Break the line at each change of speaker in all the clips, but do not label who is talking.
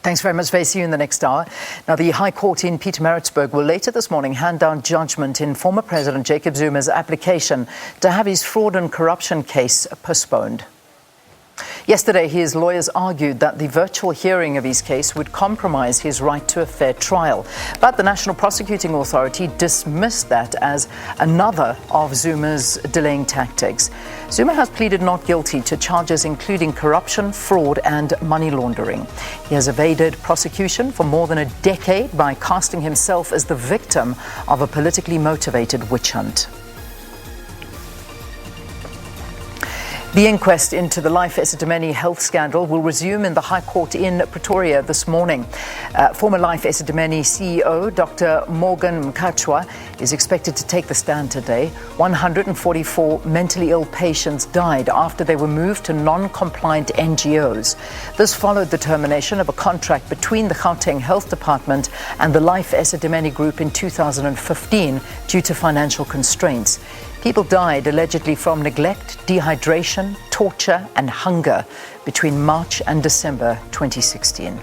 Thanks very much, Faye. See you in the next hour. Now, the High Court in Pietermaritzburg will later this morning hand down judgment in former President Jacob Zuma's application to have his fraud and corruption case postponed. Yesterday, his lawyers argued that the virtual hearing of his case would compromise his right to a fair trial. But the National Prosecuting Authority dismissed that as another of Zuma's delaying tactics. Zuma has pleaded not guilty to charges including corruption, fraud and money laundering. He has evaded prosecution for more than a decade by casting himself as the victim of a politically motivated witch hunt. The inquest into the Life Esidimeni health scandal will resume in the High Court in Pretoria this morning. Former Life Esidimeni CEO Dr. Morgan Mkhatshwa is expected to take the stand today. 144 mentally ill patients died after they were moved to non-compliant NGOs. This followed the termination of a contract between the Gauteng Health Department and the Life Esidimeni Group in 2015 due to financial constraints. People died allegedly from neglect, dehydration, torture and hunger between March and December 2016.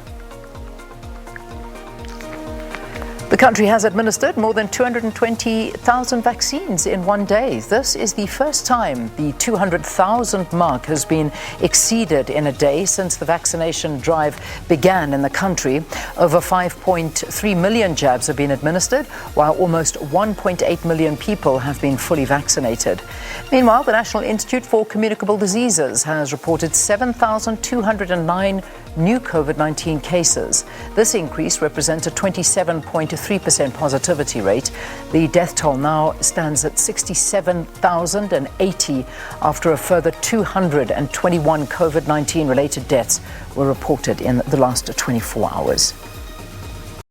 The country has administered more than 220,000 vaccines in one day. This is the first time the 200,000 mark has been exceeded in a day since the vaccination drive began in the country. Over 5.3 million jabs have been administered, while almost 1.8 million people have been fully vaccinated. Meanwhile, the National Institute for Communicable Diseases has reported 7,209 new COVID-19 cases. This increase represents a 27.3% positivity rate. The death toll now stands at 67,080 after a further 221 COVID-19 related deaths were reported in the last 24 hours.